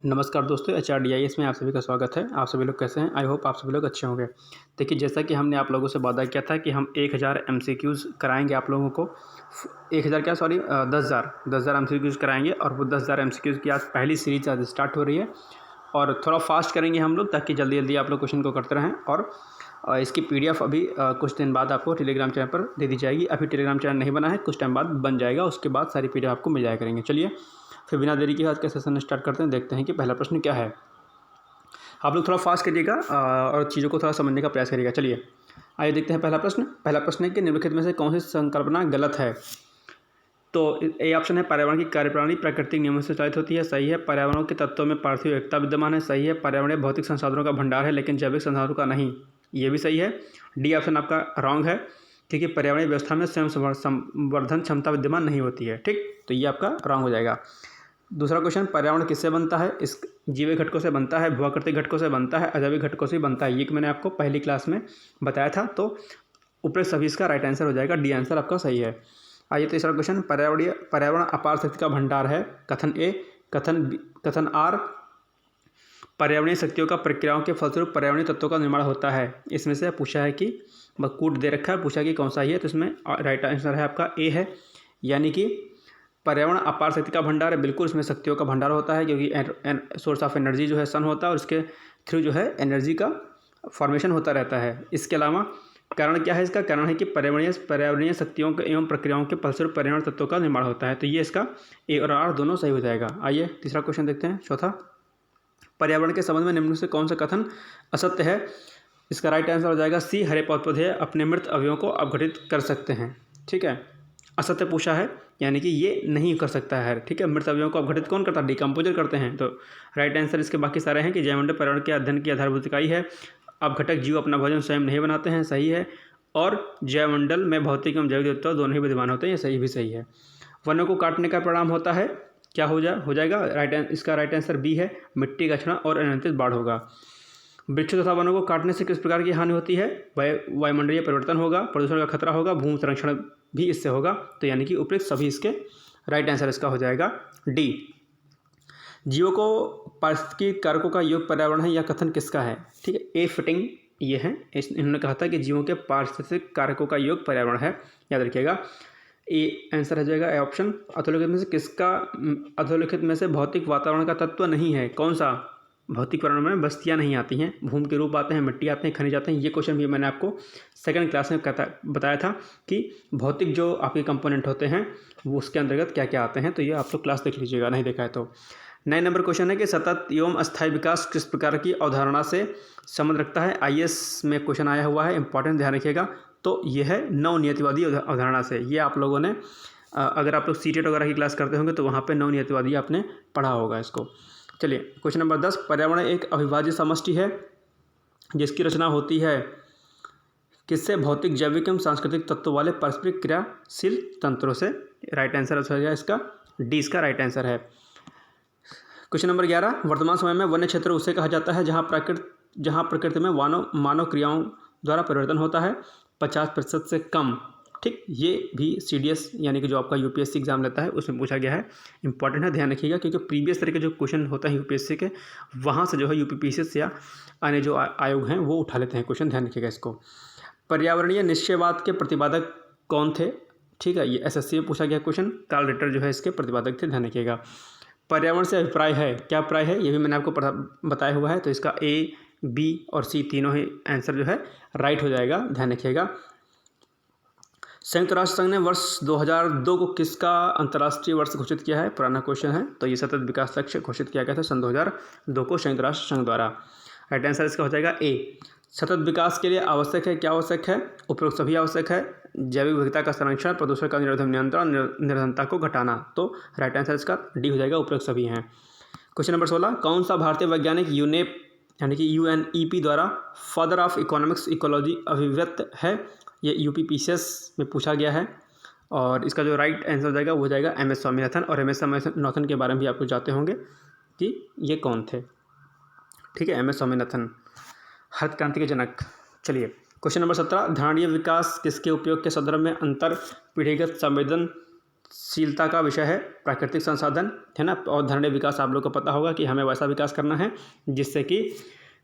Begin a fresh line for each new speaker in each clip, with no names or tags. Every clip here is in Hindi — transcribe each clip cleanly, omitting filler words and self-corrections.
नमस्कार दोस्तों, HRDIS में आप सभी का स्वागत है। आप सभी लोग कैसे हैं? आई होप आप सभी लोग अच्छे होंगे। देखिए, जैसा कि हमने आप लोगों से वादा किया था कि हम 1000 MCQs कराएंगे आप लोगों को। 1000 क्या, सॉरी, 10,000 MCQs कराएंगे। और वो 10,000 MCQs की आज पहली सीरीज आज स्टार्ट हो रही है और थोड़ा फास्ट करेंगे हम लोग, ताकि जल्दी जल्दी आप लोग क्वेश्चन को करते रहें। और इसकी PDF अभी कुछ दिन बाद आपको टेलीग्राम चैनल पर दे दी जाएगी। अभी टेलीग्राम चैनल नहीं बना है, कुछ टाइम बाद बन जाएगा, उसके बाद सारी PDF आपको मिल जाया करेंगे। चलिए फिर बिना देरी के आज का सेशन स्टार्ट करते हैं। देखते हैं कि पहला प्रश्न क्या है। आप लोग थोड़ा फास्ट करिएगा और चीज़ों को थोड़ा समझने का प्रयास करिएगा। चलिए आइए देखते हैं पहला प्रश्न है कि निम्नलिखित में से कौन सी संकल्पना गलत है। तो ए ऑप्शन है, पर्यावरण की कार्यप्रणाली प्राकृतिक नियमों से चालित होती है, सही है। पर्यावरण के तत्वों में पार्थिव एकता विद्यमान है, सही है। पर्यावरणीय भौतिक संसाधनों का भंडार है लेकिन जैविक संसाधनों का नहीं, ये भी सही है। डी ऑप्शन आपका रॉन्ग है, क्योंकि पर्यावरणीय व्यवस्था में स्वयं संवर्धन क्षमता विद्यमान नहीं होती है। ठीक, तो ये आपका रॉन्ग हो जाएगा। दूसरा क्वेश्चन, पर्यावरण किससे बनता है? इस जीवित घटकों से बनता है, भूआकृतिक घटकों से बनता है, अजैविक घटकों से बनता है। ये मैंने आपको पहली क्लास में बताया था। तो उपरोक्त सभी इसका राइट आंसर हो जाएगा, डी आंसर आपका सही है। आइए तीसरा क्वेश्चन, पर्यावरण अपार शक्ति का भंडार है। कथन ए, कथन आर, पर्यावरणीय शक्तियों का प्रक्रियाओं के फलस्वरूप पर्यावरणीय तत्वों का निर्माण होता है। इसमें से पूछा है कि कूट दे रखा है, पूछा कि कौन सा ही है, तो इसमें राइट आंसर है आपका ए है, यानी कि पर्यावरण अपार शक्ति का भंडार है। बिल्कुल, इसमें शक्तियों का भंडार होता है, क्योंकि सोर्स ऑफ एनर्जी जो है सन होता है और उसके थ्रू जो है एनर्जी का फॉर्मेशन होता रहता है। इसके अलावा कारण क्या है? इसका कारण है कि पर्यावरणीय शक्तियों के एवं प्रक्रियाओं के फलस्वरूप पर्यावरण तत्वों का निर्माण होता है। तो ये इसका ए और आर दोनों सही हो जाएगा। आइए तीसरा क्वेश्चन देखते हैं, चौथा। पर्यावरण के संबंध में निम्न से कौन सा कथन असत्य है? इसका राइट आंसर हो जाएगा सी, हरे पौधे अपने मृत अवयवों को अपघटित कर सकते हैं। ठीक है, असत्य पूछा है, यानी कि ये नहीं कर सकता है। ठीक है, मृत अवयवों को अपघटित कौन करता है? डिकम्पोजर करते हैं। तो राइट आंसर इसके बाकी सारे हैं कि जैवमंडल पर्यावरण के अध्ययन की आधारभूत इकाई है। अपघटक जीव अपना भोजन स्वयं नहीं बनाते हैं, सही है। और जैवमंडल में भौतिक एवं जैविक तत्व दोनों ही विद्यमान होते हैं, ये सही भी सही है। वनों को काटने का परिणाम होता है, क्या हो जाएगा? इसका राइट आंसर बी है, मिट्टी का क्षरण और अनियंत्रित बाढ़ होगा। वृक्षों तथा वनों को काटने से किस प्रकार की हानि होती है? वायुमंडलीय परिवर्तन होगा, प्रदूषण का खतरा होगा, भूमि संरक्षण भी इससे होगा। तो यानी कि उपयुक्त सभी इसके राइट आंसर इसका हो जाएगा डी। जीवों को पारिस्थितिकी कारकों का योग पर्यावरण है, यह कथन किसका है? ठीक है, ए फिटिंग ये है। इन्होंने कहा था कि जीवों के पारिस्थितिक कारकों का योग पर्यावरण है, याद रखिएगा। ए आंसर हो जाएगा ए ऑप्शन। अधोलिखित में से भौतिक वातावरण का तत्व नहीं है, कौन सा? भौतिक पर्यावरण में बस्तियाँ नहीं आती हैं, भूमि के रूप आते हैं, मिट्टी आते हैं, खनिज आते हैं। ये क्वेश्चन भी मैंने आपको सेकंड क्लास में बताया था कि भौतिक जो आपके कंपोनेंट होते हैं वो उसके अंतर्गत क्या क्या आते हैं। तो ये आप लोग क्लास देख लीजिएगा, नहीं देखा है तो। 9 नंबर क्वेश्चन है कि सतत एवं अस्थायी विकास किस प्रकार की अवधारणा से संबंध रखता है? IAS में क्वेश्चन आया हुआ है, इंपॉर्टेंट, ध्यान रखिएगा। तो ये है नवनियतिवादी अवधारणा से। ये आप लोगों ने अगर आप लोग CTET वगैरह की क्लास करते होंगे तो वहाँ पे नवनियतिवादी आपने पढ़ा होगा इसको। चलिए क्वेश्चन नंबर 10, पर्यावरण एक अविभाज्य समष्टि है जिसकी रचना होती है किससे? भौतिक, जैविक एवं सांस्कृतिक तत्व वाले पारस्परिक क्रियाशील तंत्रों से। राइट आंसर हो जाएगा इसका डी, इसका राइट आंसर है। क्वेश्चन नंबर 11, वर्तमान समय में वन्य क्षेत्र उसे कहा जाता है जहाँ प्रकृति में मानव क्रियाओं द्वारा परिवर्तन होता है 50% से कम। ठीक, ये भी CDS यानी कि जो आपका UPSC एग्जाम लेता है उसमें पूछा गया है, इंपॉर्टेंट है, ध्यान रखिएगा। क्योंकि प्रीवियस तरह के जो क्वेश्चन होता है UPSC के, वहाँ से जो है UPPCS या अन्य जो आयोग हैं वो उठा लेते हैं क्वेश्चन, ध्यान रखिएगा इसको। पर्यावरणीय निश्चयवाद के प्रतिपादक कौन थे? ठीक है, ये SSC में पूछा गया क्वेश्चन। कार्ल रिटर जो है इसके प्रतिपादक थे, ध्यान रखिएगा। पर्यावरण से अभिप्राय है, क्या अभिप्राय है? ये भी मैंने आपको बताया हुआ है। तो इसका A, B और C तीनों ही आंसर जो है राइट हो जाएगा, ध्यान रखिएगा। संयुक्त राष्ट्र संघ ने वर्ष 2002 को किसका अंतर्राष्ट्रीय वर्ष घोषित किया है? पुराना क्वेश्चन है। तो ये सतत विकास लक्ष्य घोषित किया गया था सन 2002 को संयुक्त राष्ट्र संघ द्वारा। राइट आंसर इसका हो जाएगा ए। सतत विकास के लिए आवश्यक है, क्या आवश्यक है? उपरोक्त सभी आवश्यक है। जैविक विविधता का संरक्षण, प्रदूषण का निरोधक नियंत्रण, निर्धनता को घटाना। तो राइट आंसर इसका डी हो जाएगा, उपरोक्त सभी हैं। क्वेश्चन नंबर 16, कौन सा भारतीय वैज्ञानिक यूनेप यानी कि UNEP द्वारा फादर ऑफ इकोनॉमिक्स इकोलॉजी अभिव्यक्त है? ये UPPCS में पूछा गया है। और इसका जो राइट आंसर हो जाएगा वो हो जाएगा MS स्वामीनाथन। और MS स्वामीनाथन के बारे में भी आपको जानते होंगे कि ये कौन थे। ठीक है, MS स्वामीनाथन, हरित क्रांति के जनक। चलिए क्वेश्चन नंबर 17, धारणीय विकास किसके उपयोग के संदर्भ में अंतर पीढ़ीगत शीलता का विषय है, प्राकृतिक संसाधन है ना। और धरणीय विकास आप लोग को पता होगा कि हमें वैसा विकास करना है जिससे कि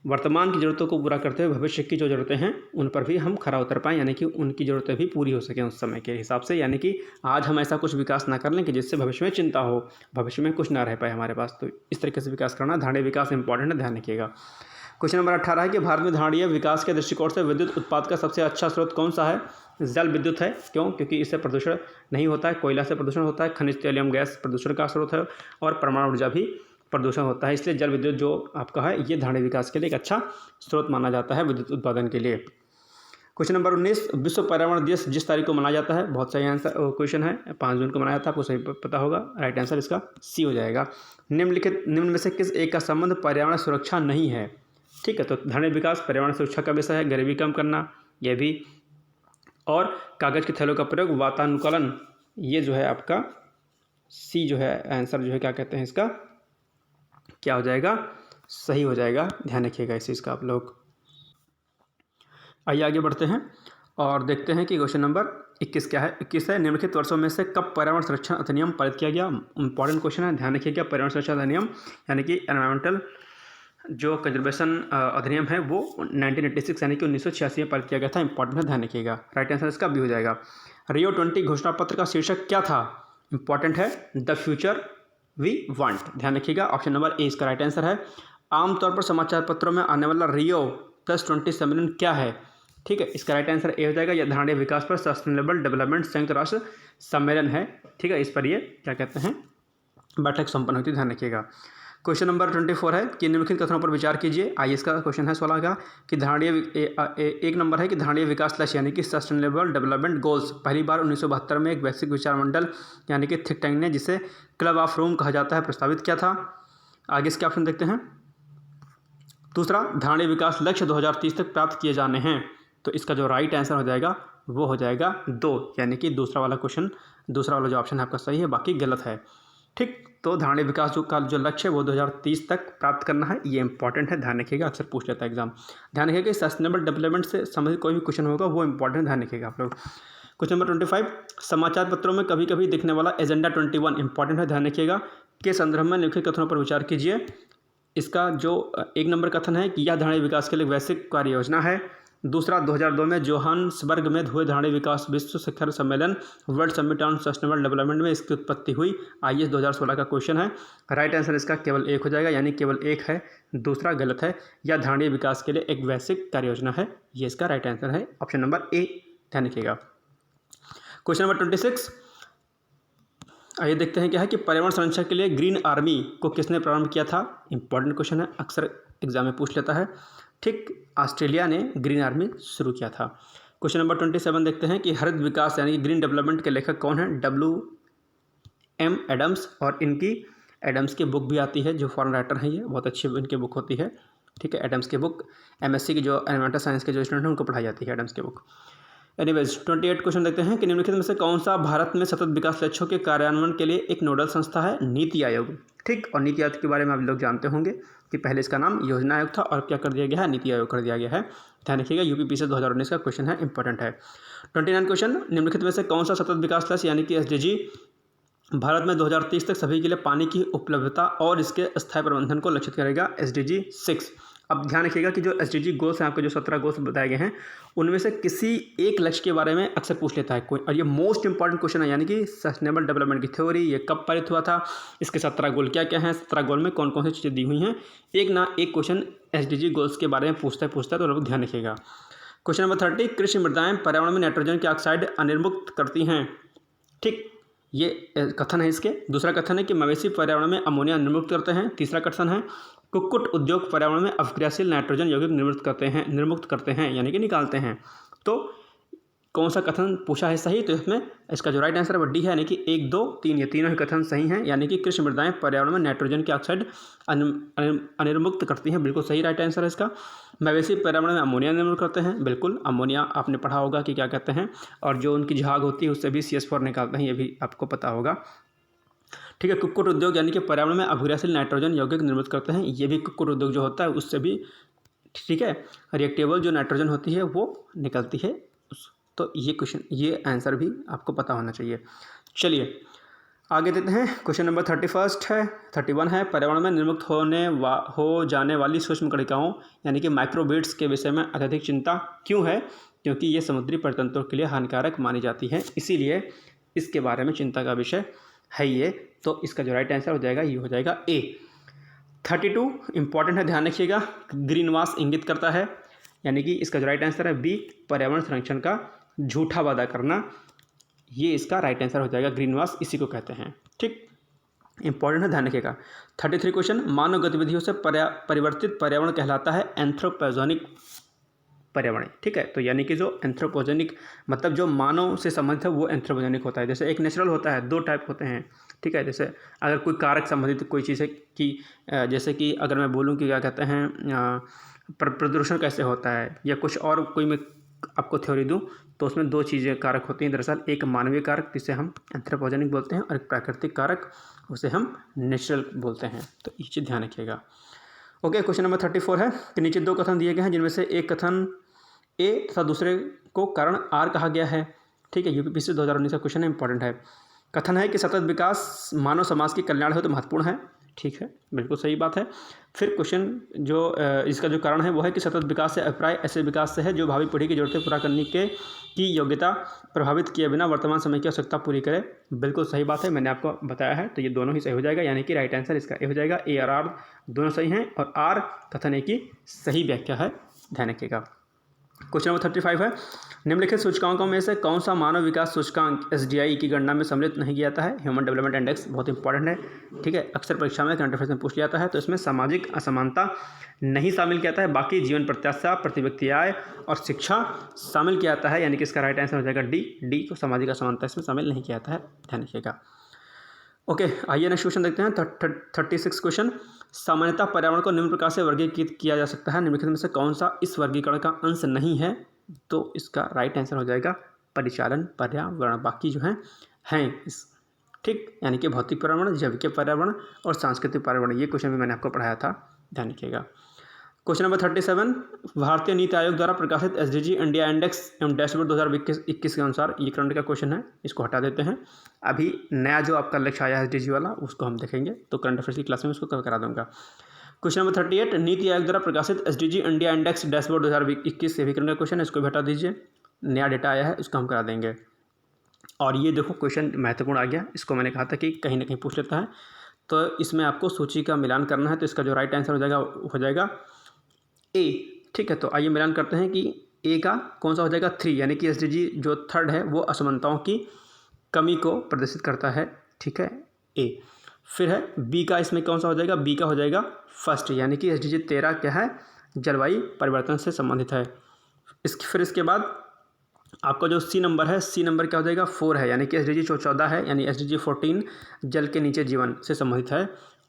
वर्तमान की ज़रूरतों को पूरा करते हुए भविष्य की जो ज़रूरतें हैं उन पर भी हम खरा उतर पाएँ, यानी कि उनकी ज़रूरतें भी पूरी हो सकें उस समय के हिसाब से। यानी कि आज हम ऐसा कुछ विकास ना कर लें कि जिससे भविष्य में चिंता हो, भविष्य में कुछ ना रह पाए हमारे पास। तो इस तरीके से विकास करना, धरणीय विकास इंपॉर्टेंट है, ध्यान रखिएगा। क्वेश्चन नंबर 18 है कि भारत में धरणीय विकास के दृष्टिकोण से विद्युत उत्पाद का सबसे अच्छा स्रोत कौन सा है? जल विद्युत है। क्यों? क्योंकि इससे प्रदूषण नहीं होता है, कोयला से प्रदूषण होता है, खनिज तेल एवं गैस प्रदूषण का स्रोत है, और परमाणु ऊर्जा भी प्रदूषण होता है। इसलिए जल विद्युत जो आपका है ये धरणीय विकास के लिए एक अच्छा स्रोत माना जाता है विद्युत उत्पादन के लिए। क्वेश्चन नंबर 19, विश्व पर्यावरण दिवस जिस तारीख को मनाया जाता है, बहुत सही आंसर क्वेश्चन है, 5 जून को मनाया जाता है, आपको सही पता होगा। राइट आंसर इसका सी हो जाएगा। निम्न में से किस एक का संबंध पर्यावरण सुरक्षा नहीं है? ठीक है, तो धरणीय विकास पर्यावरण सुरक्षा का विषय है, गरीबी कम करना यह भी, और कागज़ के थैलों का प्रयोग, वातानुकूलन, ये जो है आपका सी जो है आंसर जो है क्या कहते हैं इसका, क्या हो जाएगा, सही हो जाएगा। ध्यान रखिएगा इस चीज़ का आप लोग। आइए आगे बढ़ते हैं और देखते हैं कि क्वेश्चन नंबर 21 क्या है। 21 है, निम्नलिखित वर्षों में से कब पर्यावरण संरक्षण अधिनियम पारित किया गया? इंपॉर्टेंट क्वेश्चन है, ध्यान रखिएगा। पर्यावरण संरक्षण अधिनियम यानी कि एनवायरमेंटल जो कंजर्वेशन अधिनियम है वो 1986 यानी कि 1986 में पारित किया गया था। इंपॉर्टेंट है, ध्यान रखिएगा। राइट आंसर इसका भी हो जाएगा। रियो 20 घोषणा पत्र का शीर्षक क्या था? इंपॉर्टेंट है, द फ्यूचर वी वांट। ध्यान रखिएगा, ऑप्शन नंबर ए इसका राइट आंसर है। आमतौर पर समाचार पत्रों में आने वाला रियो +20 सम्मेलन क्या है? ठीक है, इसका राइट आंसर ए हो जाएगा। यह धरणीय विकास पर सस्टेनेबल डेवलपमेंट संयुक्त राष्ट्र सम्मेलन है। ठीक है, इस पर ये क्या कहते हैं बैठक संपन्न होती है, ध्यान रखिएगा। क्वेश्चन नंबर 24 है कि निम्नलिखित कथनों पर विचार कीजिए। आइए इसका क्वेश्चन है 16 का कि एक नंबर है कि धरणीय विकास लक्ष्य यानी कि सस्टेनेबल डेवलपमेंट गोल्स पहली बार 1972 में एक वैश्विक विचार मंडल यानी कि थिंक टैंक ने, जिसे क्लब ऑफ रोम कहा जाता है, प्रस्तावित किया था। आगे इसके ऑप्शन देखते हैं। दूसरा, धरणीय विकास लक्ष्य 2030 तक प्राप्त किए जाने हैं। तो इसका जो राइट आंसर हो जाएगा वो हो जाएगा 2, यानी कि दूसरा वाला जो ऑप्शन है आपका सही है, बाकी गलत है। ठीक, तो धरणीय विकास का जो लक्ष्य है वो 2030 तक प्राप्त करना है, ये इंपॉर्टेंट है, ध्यान रखिएगा, अक्सर पूछ लेता है एग्जाम। ध्यान रखिएगा कि सस्टेनेबल डेवलपमेंट से संबंधित कोई भी क्वेश्चन होगा वो इंपॉर्टेंट, ध्यान रखिएगा आप लोग। क्वेश्चन नंबर 25, समाचार पत्रों में कभी कभी दिखने वाला एजेंडा 21 इंपॉर्टेंट है, ध्यान रखिएगा, के संदर्भ में निम्नलिखित कथनों पर विचार कीजिए। इसका जो 1 नंबर कथन है कि यह धरणीय विकास के लिए वैश्विक कार्य योजना है। दूसरा, 2002 में जोहान्सबर्ग में हुए धरणीय विकास विश्व शिखर सम्मेलन world summit on sustainable development में इसकी उत्पत्ति हुई। IAS 2016 का क्वेश्चन है। राइट आंसर इसका केवल 1 हो जाएगा, यानी केवल 1 है, दूसरा गलत है। यह धरणीय विकास के लिए एक वैश्विक कार्य योजना है, ये इसका राइट आंसर है, ऑप्शन नंबर ए, ध्यान रखिएगा। क्वेश्चन नंबर 26, आइए देखते हैं क्या है कि पर्यावरण संरक्षण के लिए ग्रीन आर्मी को किसने प्रारंभ किया था? इंपॉर्टेंट क्वेश्चन है, अक्सर एग्जाम में पूछ लेता है। ठीक, ऑस्ट्रेलिया ने ग्रीन आर्मी शुरू किया था। क्वेश्चन नंबर 27 देखते हैं कि हरित विकास यानी ग्रीन डेवलपमेंट के लेखक कौन है? WM एडम्स, और इनकी एडम्स की बुक भी आती है, जो फॉरेन राइटर हैं, ये बहुत अच्छी इनकी बुक होती है। ठीक है, एडम्स की बुक MSc की जो एनवायरमेंटल साइंस के जो स्टूडेंट हैं उनको पढ़ाई जाती है एडम्स की बुक। एनीवेज 28 क्वेश्चन देखते हैं कि निम्नलिखित में से कौन सा भारत में सतत विकास लक्ष्यों के कार्यान्वयन के लिए एक नोडल संस्था है? नीति आयोग। ठीक, और नीति आयोग के बारे में आप लोग जानते होंगे कि पहले इसका नाम योजना आयोग था और क्या कर दिया गया है, नीति आयोग कर दिया गया है। ध्यान रखिएगा, UPPSC 2019 का क्वेश्चन है, इंपॉर्टेंट है। 29 क्वेश्चन, निम्नलिखित में से कौन सा सतत विकास लक्ष्य यानी कि SDG भारत में 2030 तक सभी के लिए पानी की उपलब्धता और इसके स्थायी प्रबंधन को लक्षित करेगा? SDG 6। अब ध्यान रखिएगा कि जो SDG गोल्स हैं, आपके जो 17 गोल्स बताए गए हैं, उनमें से किसी एक लक्ष्य के बारे में अक्सर पूछ लेता है कोई, और ये मोस्ट इंपॉर्टेंट क्वेश्चन है, यानी कि सस्टेनेबल डेवलपमेंट की थ्योरी ये कब पारित हुआ था, इसके 17 गोल क्या क्या हैं, 17 गोल में कौन कौन सी चीज़ें दी हुई हैं। एक ना एक क्वेश्चन SDG गोल्स के बारे में पूछता है, तो लोग ध्यान रखिएगा। क्वेश्चन नंबर 30, कृषि मृदाएँ पर्यावरण में नाइट्रोजन की ऑक्साइड अनिर्मुक्त करती हैं। ठीक, ये कथन है इसके। दूसरा कथन है कि मवेशी पर्यावरण में अमोनिया निर्मुक्त करते हैं। तीसरा कथन है कुक्कुट उद्योग पर्यावरण में अपक्रियाशील नाइट्रोजन यौगिक निर्मुक्त करते हैं यानी कि निकालते हैं। तो कौन सा कथन पूछा है सही? तो इसमें इसका जो राइट आंसर है डी है, यानी कि 1, 2, 3 ये तीनों ही कथन सही हैं, यानी कि कृषि मृदाएँ पर्यावरण में नाइट्रोजन की ऑक्साइड अनिर्मुक्त करती हैं, बिल्कुल सही राइट आंसर है इसका। मवेशी पर्यावरण में अमोनिया निर्मुक्त करते हैं, बिल्कुल, अमोनिया आपने पढ़ा होगा कि क्या कहते हैं, और जो उनकी झाग होती है उससे भी CS4 निकालते हैं, ये भी आपको पता होगा। ठीक है, कुक्कुट उद्योग यानी कि पर्यावरण में अपक्रियाशील नाइट्रोजन यौगिक निर्मित करते हैं, ये भी कुक्कुट उद्योग जो होता है उससे भी, ठीक है, रिएक्टेबल जो नाइट्रोजन होती है वो निकलती है। तो ये क्वेश्चन, ये आंसर भी आपको पता होना चाहिए। चलिए आगे देते हैं क्वेश्चन नंबर 31 है पर्यावरण में निर्मुक्त हो जाने वाली सूक्ष्म कणिकाओं यानी कि माइक्रोबीट्स के विषय में अत्यधिक चिंता क्यों है? क्योंकि ये समुद्री परितंत्रों के लिए हानिकारक मानी जाती है, इसीलिए इसके बारे में चिंता का विषय है ये। तो इसका जो राइट आंसर हो जाएगा ये हो जाएगा ए। 32 इंपॉर्टेंट है, ध्यान रखिएगा। ग्रीन वाश इंगित करता है, यानी कि इसका जो राइट आंसर है बी, पर्यावरण संरक्षण का झूठा वादा करना, ये इसका राइट आंसर हो जाएगा। ग्रीन वाश इसी को कहते हैं, ठीक, इंपॉर्टेंट है, ध्यान रखिएगा। 33 क्वेश्चन, मानव गतिविधियों से परिवर्तित पर्यावरण कहलाता है एंथ्रोपोजेनिक पर्यावरण, ठीक है। तो यानी कि जो एंथ्रोपोजेनिक मतलब जो मानव से संबंधित है वो एंथ्रोपोजेनिक होता है। जैसे एक नेचुरल होता है, दो टाइप होते हैं, ठीक है। जैसे अगर कोई कारक संबंधित कोई चीज़ है कि जैसे कि अगर मैं बोलूँ कि क्या कहते हैं प्रदूषण कैसे होता है या कुछ और कोई मैं आपको थ्योरी दूँ तो उसमें दो चीज़ें कारक होती हैं दरअसल, एक मानवीय कारक जिसे हम एंथ्रोपोजेनिक बोलते हैं और एक प्राकृतिक कारक उसे हम नेचुरल बोलते हैं। तो ये चीज़ ध्यान रखिएगा। ओके, क्वेश्चन नंबर 34 है कि नीचे दो कथन दिए गए हैं जिनमें से एक कथन ए तथा दूसरे को कारण आर कहा गया है, ठीक है। यूपीपीएससी 2019 का क्वेश्चन है, इंपॉर्टेंट है। कथन है कि सतत विकास मानव समाज के कल्याण हेतु महत्वपूर्ण है, ठीक है, बिल्कुल सही बात है। फिर क्वेश्चन जो इसका जो कारण है वो है कि सतत विकास से अभिप्राय ऐसे विकास से है जो भावी पीढ़ी की जरूरतें पूरा करने की योग्यता प्रभावित किए बिना वर्तमान समय की आवश्यकता पूरी करे, बिल्कुल सही बात है, मैंने आपको बताया है। तो ये दोनों ही सही हो जाएगा, यानी कि राइट आंसर इसका ए हो जाएगा। ए और आर दोनों सही हैं और आर कथन ए की सही व्याख्या है, ध्यान रखिएगा। क्वेश्चन नंबर 35 है, निम्नलिखित सूचकांकों में से कौन सा मानव विकास सूचकांक SDI की गणना में सम्मिलित नहीं किया जाता है? ह्यूमन डेवलपमेंट इंडेक्स बहुत इंपॉर्टेंट है, ठीक है, अक्सर परीक्षा में करंट अफेयर्स में पूछ लिया जाता है। तो इसमें सामाजिक असमानता नहीं शामिल किया जाता है, बाकी जीवन प्रत्याशा, प्रति व्यक्ति आय और शिक्षा शामिल किया जाता है, यानी कि इसका राइट आंसर हो जाएगा डी को सामाजिक असमानता इसमें शामिल नहीं किया जाता है, ध्यान रखिएगा। ओके, आइए नेक्स्ट क्वेश्चन देखते हैं। 36 क्वेश्चन, सामान्यतः पर्यावरण को निम्न प्रकार से वर्गीकृत किया जा सकता है, निम्नलिखित में से कौन सा इस वर्गीकरण का अंश नहीं है? तो इसका राइट आंसर हो जाएगा परिचालन पर्यावरण, बाकी जो हैं इस, ठीक, यानी कि भौतिक पर्यावरण, जैविक पर्यावरण और सांस्कृतिक पर्यावरण। ये क्वेश्चन भी मैंने आपको पढ़ाया था, ध्यान रखिएगा। क्वेश्चन नंबर 37, भारतीय नीति आयोग द्वारा प्रकाशित SDG इंडिया इंडेक्स एवं डैशबोर्ड 2021 के अनुसार, ये करंट का क्वेश्चन है, इसको हटा देते हैं। अभी नया जो आपका लक्ष्य आया है SDG वाला उसको हम देखेंगे, तो करंट अफेयर्स की क्लास में उसको कवर करा दूंगा। क्वेश्चन नंबर 38, नीति आयोग द्वारा प्रकाशित SDG इंडिया इंडेक्स डैशबोर्ड 2021 से भी करंट का क्वेश्चन है, इसको भी हटा दीजिए। नया डेटा आया है उसको हम करा देंगे। और ये देखो क्वेश्चन महत्वपूर्ण आ गया, इसको मैंने कहा था कि कहीं ना कहीं पूछ लेता है, तो इसमें आपको सूची का मिलान करना है। तो इसका जो राइट आंसर हो जाएगा ए, ठीक है। तो आइए मिलान करते हैं कि ए का कौन सा हो जाएगा 3, यानी कि SDG जो थर्ड है वो असमानताओं की कमी को प्रदर्शित करता है, ठीक है, ए। फिर है बी का, इसमें कौन सा हो जाएगा? बी का हो जाएगा फर्स्ट, यानी कि SDG 13 क्या है? जलवायु परिवर्तन से संबंधित है। फिर इसके बाद आपका जो सी नंबर है, सी नंबर क्या हो जाएगा? 4 है, यानी कि SDG 14 है, यानी SDG 14 जल के नीचे जीवन से संबंधित है।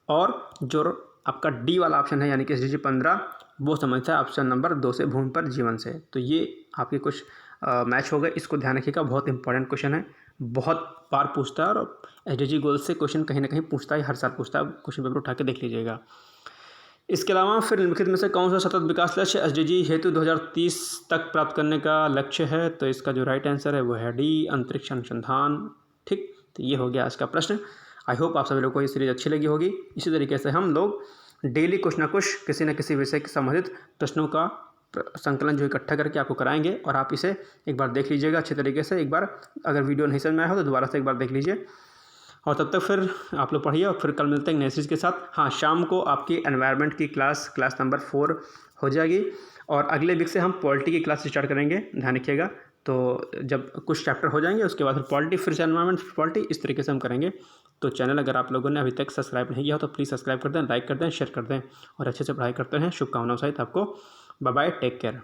और जो आपका डी वाला ऑप्शन है, यानी कि SDG 15 वो संबंधित है ऑप्शन नंबर 2 से, भूमि पर जीवन से। तो ये आपके कुछ मैच हो गए, इसको ध्यान रखिएगा, बहुत इंपॉर्टेंट क्वेश्चन है, बहुत बार पूछता है और SDG गोल से क्वेश्चन कहीं ना कहीं पूछता है, हर साल पूछता है, क्वेश्चन पेपर उठा के देख लीजिएगा। इसके अलावा फिर निम्नलिखित में से कौन सा सतत विकास लक्ष्य SDG हेतु 2030 तक प्राप्त करने का लक्ष्य है? तो इसका जो राइट आंसर है वो है डी, अंतरिक्ष अनुसंधान, ठीक। तो ये हो गया आज का प्रश्न। आई होप आप सभी लोगों को ये सीरीज अच्छी लगी होगी। इसी तरीके से हम लोग डेली कुछ ना कुछ किसी न किसी विषय के संबंधित प्रश्नों का संकलन जो इकट्ठा करके आपको कराएंगे, और आप इसे एक बार देख लीजिएगा अच्छे तरीके से। एक बार अगर वीडियो नहीं समझ में आया हो तो दोबारा से एक बार देख लीजिए, और तब तक फिर आप लोग पढ़िए, और फिर कल मिलते हैं नए सीरीज के साथ। हाँ, शाम को आपकी एनवायरनमेंट की क्लास नंबर 4 हो जाएगी, और अगले वीक से हम पॉलिटी की क्लास स्टार्ट करेंगे, ध्यान रखिएगा। तो जब कुछ चैप्टर हो जाएंगे उसके बाद फिर पॉलिटी, फिर से एनवायरनमेंट, फिर पॉलिटी, इस तरीके से हम करेंगे। तो चैनल अगर आप लोगों ने अभी तक सब्सक्राइब नहीं किया हो तो प्लीज़ सब्सक्राइब कर दें, लाइक कर दें, शेयर कर दें, और अच्छे से पढ़ाई करते हैं। शुभकामनाओं सहित आपको बाय बाय, टेक केयर।